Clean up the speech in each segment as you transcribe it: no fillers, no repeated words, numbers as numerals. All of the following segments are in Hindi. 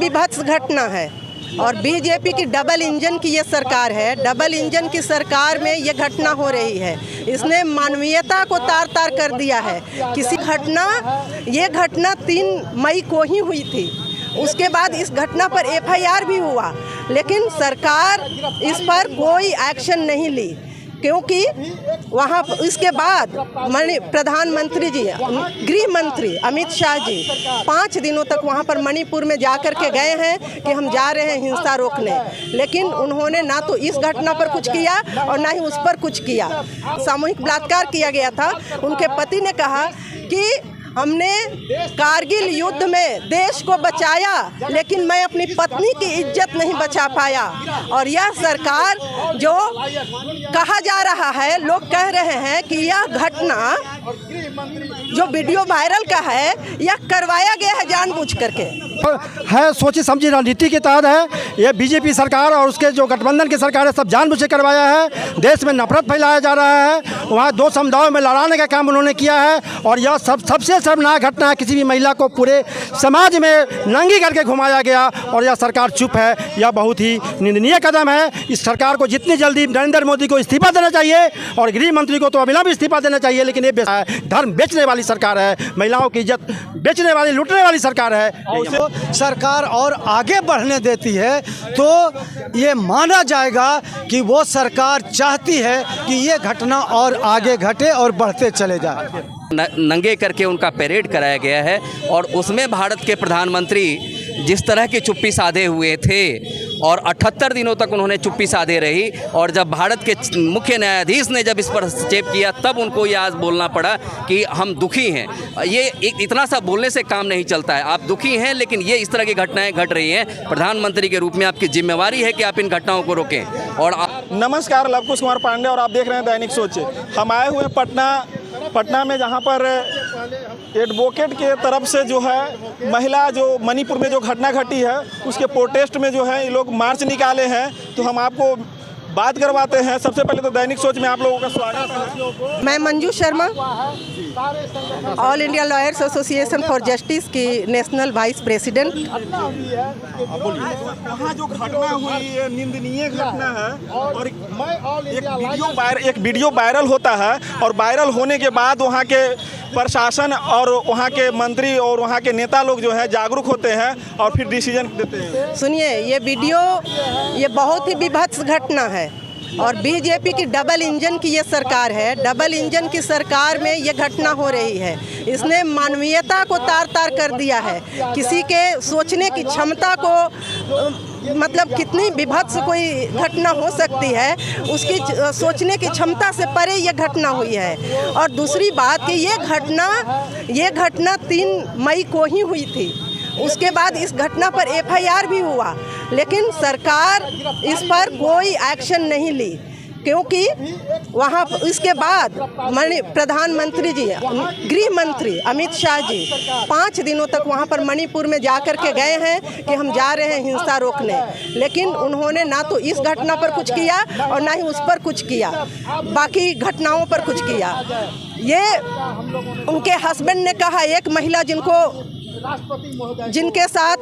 विभत्स घटना है और बीजेपी की डबल इंजन की ये सरकार है। डबल इंजन की सरकार में ये घटना हो रही है। इसने मानवीयता को तार तार कर दिया है। ये घटना 3 मई को ही हुई थी। उसके बाद इस घटना पर FIR भी हुआ, लेकिन सरकार इस पर कोई एक्शन नहीं ली, क्योंकि वहाँ इसके बाद प्रधानमंत्री जी, गृह मंत्री अमित शाह जी 5 दिनों तक वहाँ पर मणिपुर में जाकर के गए हैं कि हम जा रहे हैं हिंसा रोकने, लेकिन उन्होंने ना तो इस घटना पर कुछ किया और ना ही उस पर कुछ किया। सामूहिक बलात्कार किया गया था। उनके पति ने कहा कि हमने कारगिल युद्ध में देश को बचाया, लेकिन मैं अपनी पत्नी की इज्जत नहीं बचा पाया। और यह सरकार, जो कहा जा रहा है, लोग कह रहे हैं कि यह घटना जो वीडियो वायरल का है, यह करवाया गया है जानबूझ करके है, सोची समझी रणनीति के तहत है। ये बीजेपी सरकार और उसके जो गठबंधन की सरकार है, सब जानबूझ के करवाया है। देश में नफरत फैलाया जा रहा है। वहाँ 2 समुदायों में लड़ाने का काम उन्होंने किया है और यह सबसे शर्मनाक घटना है। किसी भी महिला को पूरे समाज में नंगी करके घुमाया गया और यह सरकार चुप है। यह बहुत ही निंदनीय कदम है। इस सरकार को जितनी जल्दी नरेंद्र मोदी को इस्तीफा देना चाहिए और गृह मंत्री को तो अविलंब इस्तीफा देना चाहिए। लेकिन ये धर्म बेचने वाली सरकार है, महिलाओं की इज्जत बेचने वाली, लूटने वाली सरकार है। सरकार और आगे बढ़ने देती है तो ये माना जाएगा कि वो सरकार चाहती है कि ये घटना और आगे घटे और बढ़ते चले जाए। नंगे करके उनका परेड कराया गया है और उसमें भारत के प्रधानमंत्री जिस तरह की चुप्पी साधे हुए थे और 78 दिनों तक उन्होंने चुप्पी साधे रही, और जब भारत के मुख्य न्यायाधीश ने जब इस पर हस्तक्षेप किया, तब उनको ये आज बोलना पड़ा कि हम दुखी हैं। ये इतना सा बोलने से काम नहीं चलता है। आप दुखी हैं, लेकिन ये इस तरह की घटनाएं घट रही हैं। प्रधानमंत्री के रूप में आपकी जिम्मेवारी है कि आप इन घटनाओं को रोकें। और नमस्कार, लवकुश कुमार पांडे और आप देख रहे हैं दैनिक सोच। हम आए हुए पटना में, जहां पर एडवोकेट के तरफ से जो है महिला जो मणिपुर में जो घटना घटी है उसके प्रोटेस्ट में जो है ये लोग मार्च निकाले हैं। तो हम आपको बात करवाते हैं। सबसे पहले तो दैनिक सोच में आप लोगों का स्वागत है। मैं Manju Sharma, all India lawyers association for justice की नेशनल वाइस प्रेसिडेंट। वहाँ जो घटना हुई ये निंदनीय घटना है और एक वीडियो वायरल होता है और वायरल होने के बाद वहाँ के प्रशासन और वहाँ के मंत्री और वहाँ के नेता लोग जो है जागरूक होते हैं और फिर डिसीजन देते हैं। सुनिए, ये बहुत ही विभत्स घटना है और बीजेपी की डबल इंजन की ये सरकार है। डबल इंजन की सरकार में ये घटना हो रही है। इसने मानवीयता को तार तार कर दिया है। किसी के सोचने की क्षमता को, मतलब कितनी विभत्स कोई घटना हो सकती है, उसकी सोचने की क्षमता से परे ये घटना हुई है। और दूसरी बात कि ये घटना 3 मई को ही हुई थी। उसके बाद इस घटना पर FIR भी हुआ, लेकिन सरकार इस पर कोई एक्शन नहीं ली, क्योंकि वहाँ इसके बाद प्रधानमंत्री जी, गृह मंत्री अमित शाह जी 5 दिनों तक वहाँ पर मणिपुर में जाकर के गए हैं कि हम जा रहे हैं हिंसा रोकने, लेकिन उन्होंने ना तो इस घटना पर कुछ किया और ना ही उस पर कुछ किया, बाकी घटनाओं पर कुछ किया। ये उनके हस्बैंड ने कहा, एक महिला जिनके साथ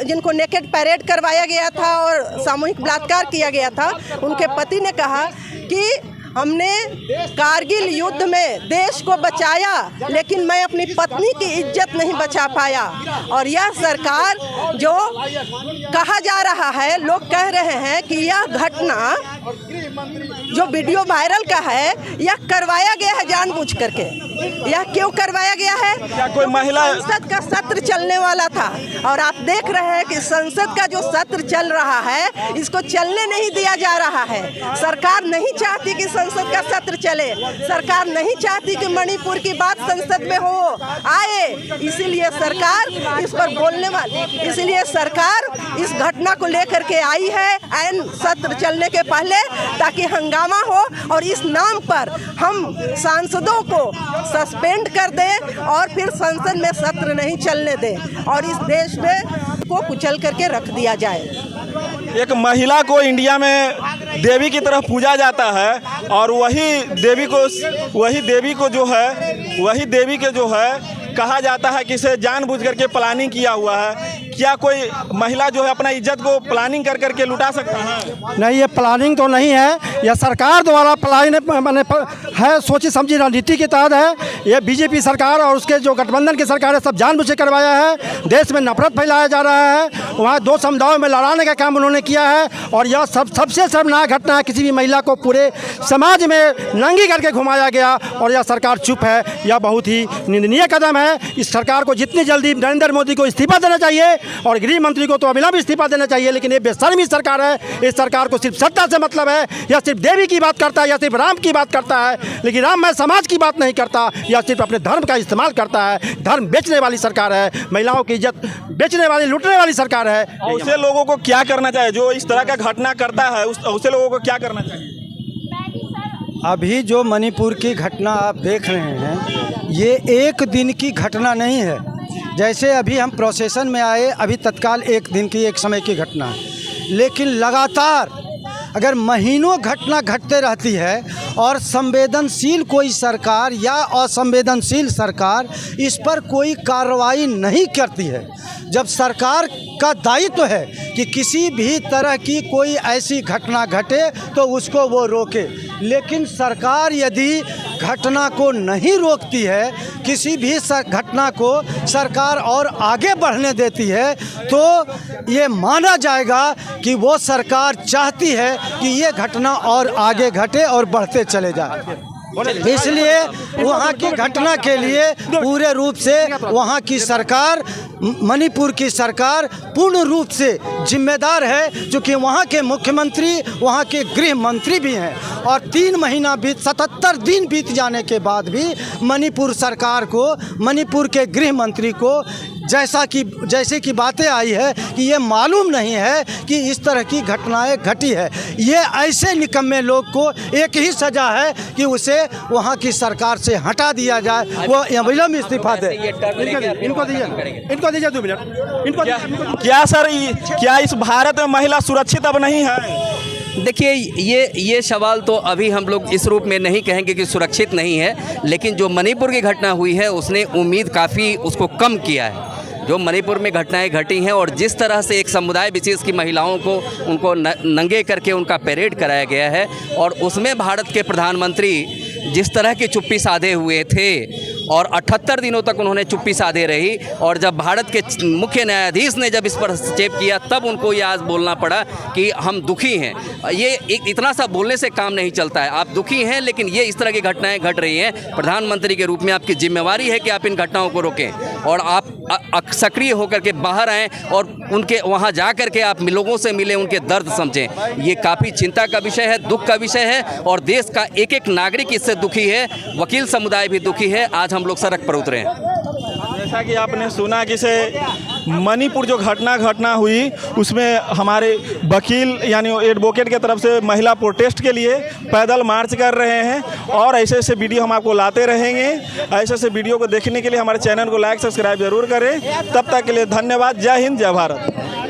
जिनको नेकेड परेड करवाया गया था और सामूहिक बलात्कार किया गया था, उनके पति ने कहा कि हमने कारगिल युद्ध में देश को बचाया, लेकिन मैं अपनी पत्नी की इज्जत नहीं बचा पाया। और यह सरकार, जो कहा जा रहा है, लोग कह रहे हैं कि यह घटना जो वीडियो वायरल का है, यह करवाया गया है जानबूझ करके। यह क्यों करवाया गया है? क्या कोई महिला? संसद का सत्र चलने वाला था और आप देख रहे हैं कि संसद का जो सत्र चल रहा है, इसको चलने नहीं दिया जा रहा है। सरकार नहीं चाहती कि संसद का सत्र चले। सरकार नहीं चाहती कि मणिपुर की बात संसद में आए। इसीलिए सरकार इस पर बोलने वाली, इसीलिए सरकार इस घटना को लेकर के आई है ऐन सत्र चलने के पहले, ताकि हंगामा हो और इस नाम पर हम सांसदों को सस्पेंड कर दें और फिर संसद में सत्र नहीं चलने दें और इस देश में को कुचल करके रख दिया जाए। एक महिला को इंडिया में देवी की तरह पूजा जाता है और वही देवी के जो है कहा जाता है कि इसे जानबूझ करके प्लानिंग किया हुआ है। क्या कोई महिला जो है अपना इज्जत को प्लानिंग कर करके लुटा सकता है? नहीं, ये प्लानिंग तो नहीं है, यह सरकार द्वारा प्लानिंग है, सोची समझी रणनीति के तहत है। ये बीजेपी सरकार और उसके जो गठबंधन की सरकार है सब जानबूझ के करवाया है। देश में नफरत फैलाया जा रहा है, वहाँ दो समुदायों में लड़ाने का काम उन्होंने किया है। और यह सबसे शर्मनाक घटना है, किसी भी महिला को पूरे समाज में नंगी करके घुमाया गया और यह सरकार चुप है। यह बहुत ही निंदनीय कदम है। इस सरकार को जितनी जल्दी नरेंद्र मोदी को इस्तीफा देना चाहिए और गृह मंत्री को तो अविलंब इस्तीफा देना चाहिए। लेकिन ये बेशर्मी सरकार है। इस सरकार को सिर्फ सत्ता से मतलब है। यह सिर्फ देवी की बात करता है, या सिर्फ राम की बात करता है, लेकिन राम मैं समाज की बात नहीं करता। यह सिर्फ अपने धर्म का इस्तेमाल करता है। धर्म बेचने वाली सरकार है, महिलाओं की इज्जत बेचने वाली, लूटने वाली सरकार है। उसे लोगों को क्या करना चाहिए जो इस तरह का घटना करता है? उसे लोगों को क्या करना चाहिए? अभी जो मणिपुर की घटना आप देख रहे हैं, ये एक दिन की घटना नहीं है। जैसे अभी हम प्रोसेशन में आए, अभी तत्काल एक दिन की, एक समय की घटना है। लेकिन लगातार अगर महीनों घटना घटते रहती है और संवेदनशील कोई सरकार या असंवेदनशील सरकार इस पर कोई कार्रवाई नहीं करती है, जब सरकार का दायित्व है कि किसी भी तरह की कोई ऐसी घटना घटे तो उसको वो रोके, लेकिन सरकार यदि घटना को नहीं रोकती है, किसी भी घटना को सरकार और आगे बढ़ने देती है, तो ये माना जाएगा कि वो सरकार चाहती है कि ये घटना और आगे घटे और बढ़ते चले जाए। इसलिए वहाँ की घटना के लिए पूरे रूप से वहाँ की सरकार, मणिपुर की सरकार पूर्ण रूप से जिम्मेदार है, क्योंकि वहाँ के मुख्यमंत्री वहाँ के गृह मंत्री भी हैं। और 3 महीना 77 दिन बीत जाने के बाद भी मणिपुर सरकार को, मणिपुर के गृह मंत्री को जैसे कि बातें आई है कि ये मालूम नहीं है कि इस तरह की घटनाएं घटी है। ये ऐसे निकम्मे लोग को एक ही सज़ा है कि उसे वहाँ की सरकार से हटा दिया जाए, वो अविलंब इस्तीफा दे। इनको दीजिए 2 मिनट। क्या सर, क्या इस भारत में महिला सुरक्षित अब नहीं है? देखिए, ये सवाल तो अभी हम लोग इस रूप में नहीं कहेंगे कि सुरक्षित नहीं है, लेकिन जो मणिपुर की घटना हुई है उसने उम्मीद काफ़ी उसको कम किया है। जो मणिपुर में घटनाएं घटी हैं और जिस तरह से एक समुदाय विशेष की महिलाओं को उनको नंगे करके उनका परेड कराया गया है, और उसमें भारत के प्रधानमंत्री जिस तरह की चुप्पी साधे हुए थे और 78 दिनों तक उन्होंने चुप्पी साधे रही, और जब भारत के मुख्य न्यायाधीश ने जब इस पर हस्तक्षेप किया तब उनको ये आज बोलना पड़ा कि हम दुखी हैं। ये इतना सा बोलने से काम नहीं चलता है। आप दुखी हैं, लेकिन ये इस तरह की घटनाएं घट रही हैं, प्रधानमंत्री के रूप में आपकी जिम्मेवारी है कि आप इन घटनाओं को रोकें और आप सक्रिय होकर के बाहर आएँ और उनके वहाँ जा कर के आप लोगों से मिलें, उनके दर्द समझें। ये काफ़ी चिंता का विषय है, दुख का विषय है, और देश का एक एक नागरिक इससे दुखी है, वकील समुदाय भी दुखी है। आज हम लोग सड़क पर उतरे हैं। जैसा कि आपने सुना कि से मणिपुर जो घटना हुई उसमें हमारे वकील यानी एडवोकेट के तरफ से महिला प्रोटेस्ट के लिए पैदल मार्च कर रहे हैं, और ऐसे ऐसे वीडियो हम आपको लाते रहेंगे। ऐसे ऐसे वीडियो को देखने के लिए हमारे चैनल को लाइक सब्सक्राइब जरूर करें। तब तक के लिए धन्यवाद। जय हिंद, जय भारत।